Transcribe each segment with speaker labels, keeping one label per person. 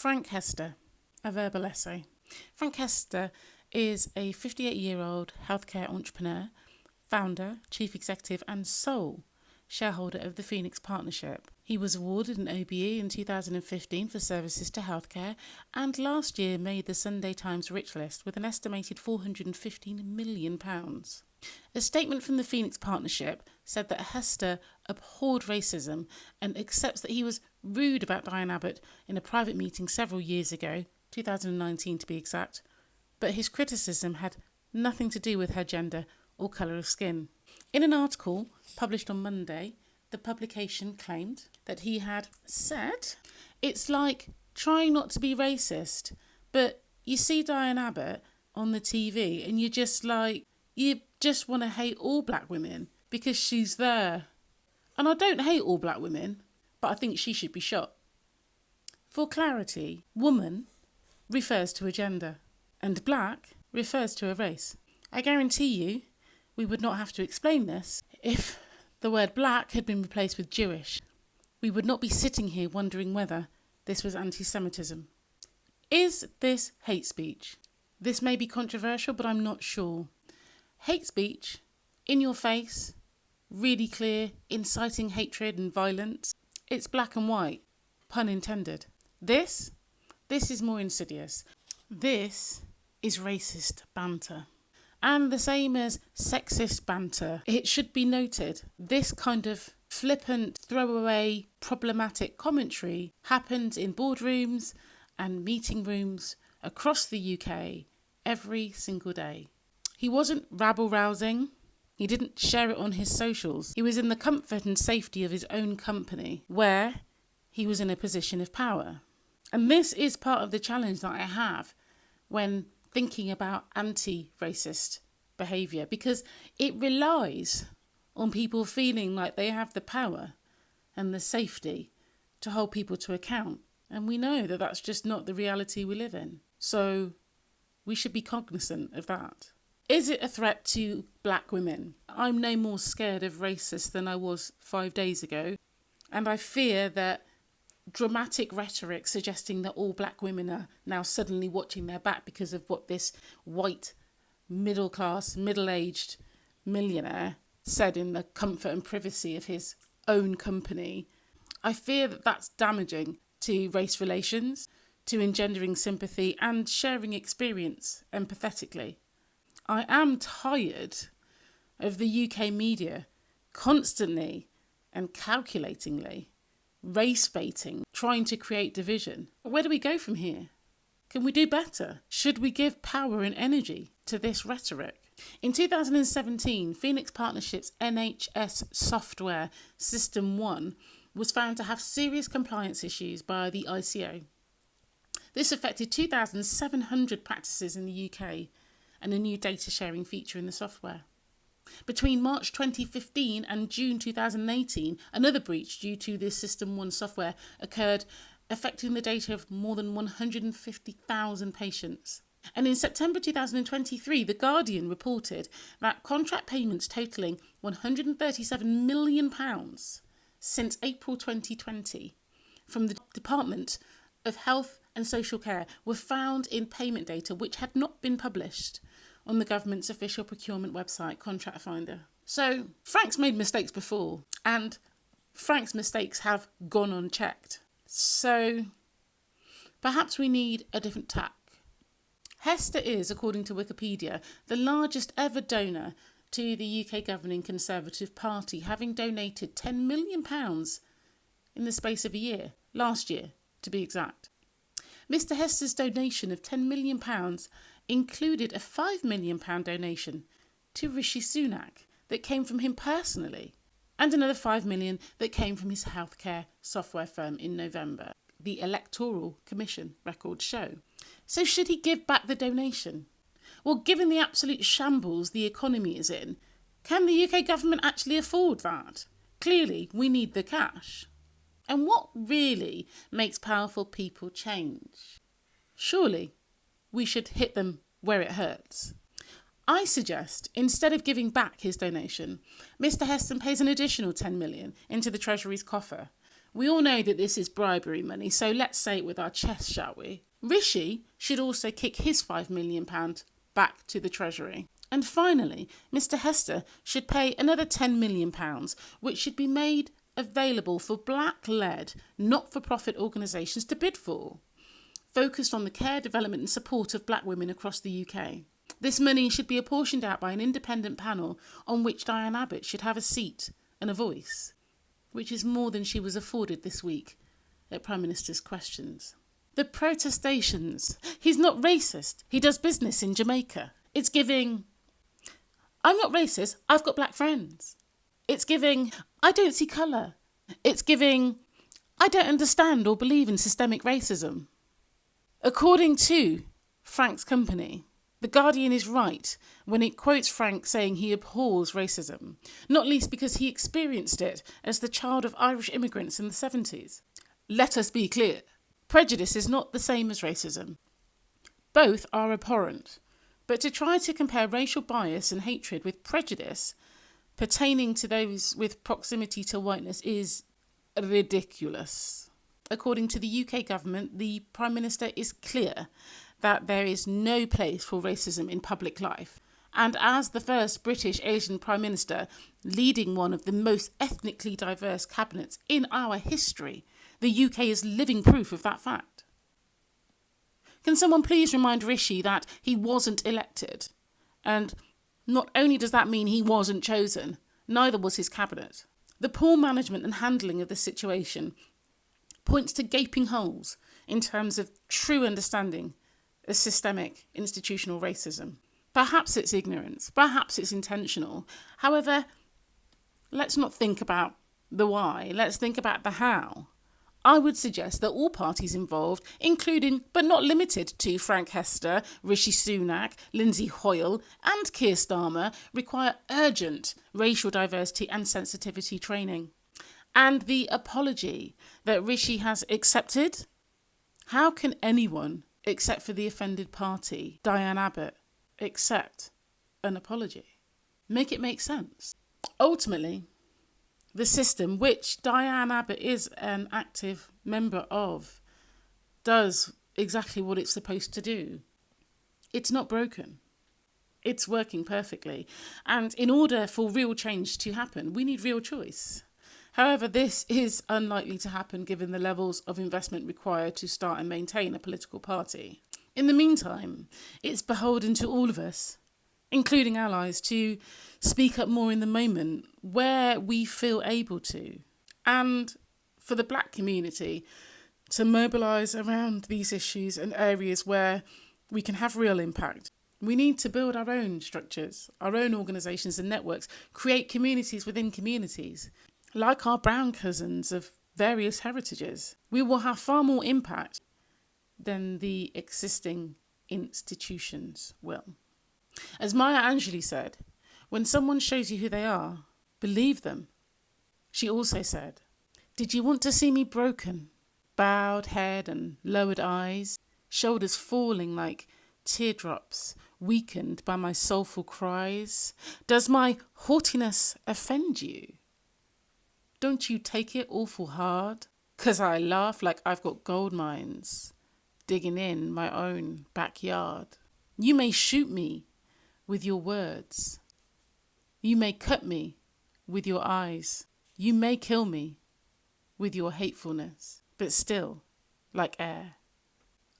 Speaker 1: Frank Hester, a verbal essay. Frank Hester is a 58-year-old healthcare entrepreneur, founder, chief executive and sole shareholder of the Phoenix Partnership. He was awarded an OBE in 2015 for services to healthcare and last year made the Sunday Times Rich List with an estimated £415 million. A statement from the Phoenix Partnership said that Hester abhorred racism and accepts that he was rude about Diane Abbott in a private meeting several years ago, 2019 to be exact, but his criticism had nothing to do with her gender or colour of skin. In an article published on Monday, the publication claimed that he had said, "It's like trying not to be racist, but you see Diane Abbott on the TV and you just want to hate all black women because she's there. And I don't hate all black women, but I think she should be shot." For clarity, woman refers to a gender and black refers to a race. I guarantee you we would not have to explain this if the word black had been replaced with Jewish. We would not be sitting here wondering whether this was anti-Semitism. Is this hate speech? This may be controversial, but I'm not sure. Hate speech, in your face, really clear, inciting hatred and violence. It's black and white, pun intended. This is more insidious. This is racist banter. And the same as sexist banter. It should be noted, this kind of flippant, throwaway, problematic commentary happens in boardrooms and meeting rooms across the UK every single day. He wasn't rabble-rousing. He didn't share it on his socials. He was in the comfort and safety of his own company, where he was in a position of power. And this is part of the challenge that I have when thinking about anti-racist behaviour, because it relies on people feeling like they have the power and the safety to hold people to account. And we know that that's just not the reality we live in. So we should be cognizant of that. Is it a threat to black women? I'm no more scared of racists than I was 5 days ago. And I fear that dramatic rhetoric suggesting that all black women are now suddenly watching their back because of what this white, middle-class, middle-aged millionaire said in the comfort and privacy of his own company. I fear that that's damaging to race relations, to engendering sympathy and sharing experience empathetically. I am tired of the UK media constantly and calculatingly race baiting, trying to create division. Where do we go from here? Can we do better? Should we give power and energy to this rhetoric? In 2017, Phoenix Partnership's NHS software System 1 was found to have serious compliance issues by the ICO. This affected 2,700 practices in the UK and a new data sharing feature in the software. Between March 2015 and June 2018, another breach due to this System 1 software occurred, affecting the data of more than 150,000 patients. And in September 2023, The Guardian reported that contract payments totalling £137 million since April 2020 from the Department of Health and Social Care were found in payment data which had not been published on the government's official procurement website, Contract Finder. So Frank's made mistakes before, and Frank's mistakes have gone unchecked. So perhaps we need a different tack. Hester is, according to Wikipedia, the largest ever donor to the UK governing Conservative Party, having donated £10 million in the space of a year, last year to be exact. Mr Hester's donation of £10 million included a £5 million donation to Rishi Sunak that came from him personally, and another £5 million that came from his healthcare software firm in November, the Electoral Commission records show. So should he give back the donation? Well, given the absolute shambles the economy is in, can the UK government actually afford that? Clearly, we need the cash. And what really makes powerful people change? Surely, we should hit them where it hurts. I suggest, instead of giving back his donation, Mr Heston pays an additional £10 million into the Treasury's coffer, We all know that this is bribery money, so let's say it with our chest, shall we? Rishi should also kick his £5 million back to the Treasury. And finally, Mr. Hester should pay another £10 million, which should be made available for black-led, not-for-profit organisations to bid for, focused on the care, development and support of black women across the UK. This money should be apportioned out by an independent panel on which Diane Abbott should have a seat and a voice, which is more than she was afforded this week at Prime Minister's Questions. The protestations. He's not racist. He does business in Jamaica. It's giving, I'm not racist, I've got black friends. It's giving, I don't see colour. It's giving, I don't understand or believe in systemic racism. According to Frank's company, The Guardian is right when it quotes Frank saying he abhors racism, not least because he experienced it as the child of Irish immigrants in the 70s. Let us be clear. Prejudice is not the same as racism. Both are abhorrent, but to try to compare racial bias and hatred with prejudice pertaining to those with proximity to whiteness is ridiculous. According to the UK government, the Prime Minister is clear that there is no place for racism in public life. And as the first British Asian Prime Minister leading one of the most ethnically diverse cabinets in our history, the UK is living proof of that fact. Can someone please remind Rishi that he wasn't elected? And not only does that mean he wasn't chosen, neither was his cabinet. The poor management and handling of the situation points to gaping holes in terms of true understanding of systemic institutional racism. Perhaps it's ignorance, perhaps it's intentional. However, let's not think about the why, let's think about the how. I would suggest that all parties involved, including but not limited to Frank Hester, Rishi Sunak, Lindsay Hoyle and Keir Starmer, require urgent racial diversity and sensitivity training. And the apology that Rishi has accepted? How can anyone, except for the offended party, Diane Abbott, accept an apology? Make it make sense. Ultimately, the system, which Diane Abbott is an active member of, does exactly what it's supposed to do. It's not broken. It's working perfectly. And in order for real change to happen, we need real choice. However, this is unlikely to happen given the levels of investment required to start and maintain a political party. In the meantime, it's beholden to all of us, including allies, to speak up more in the moment where we feel able to. And for the black community to mobilise around these issues and areas where we can have real impact. We need to build our own structures, our own organisations and networks, create communities within communities. Like our brown cousins of various heritages, we will have far more impact than the existing institutions will. As Maya Angelou said, when someone shows you who they are, believe them. She also said, did you want to see me broken? Bowed head and lowered eyes, shoulders falling like teardrops, weakened by my soulful cries? Does my haughtiness offend you? Don't you take it awful hard? 'Cause I laugh like I've got gold mines digging in my own backyard. You may shoot me with your words. You may cut me with your eyes. You may kill me with your hatefulness. But still, like air,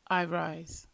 Speaker 1: I rise.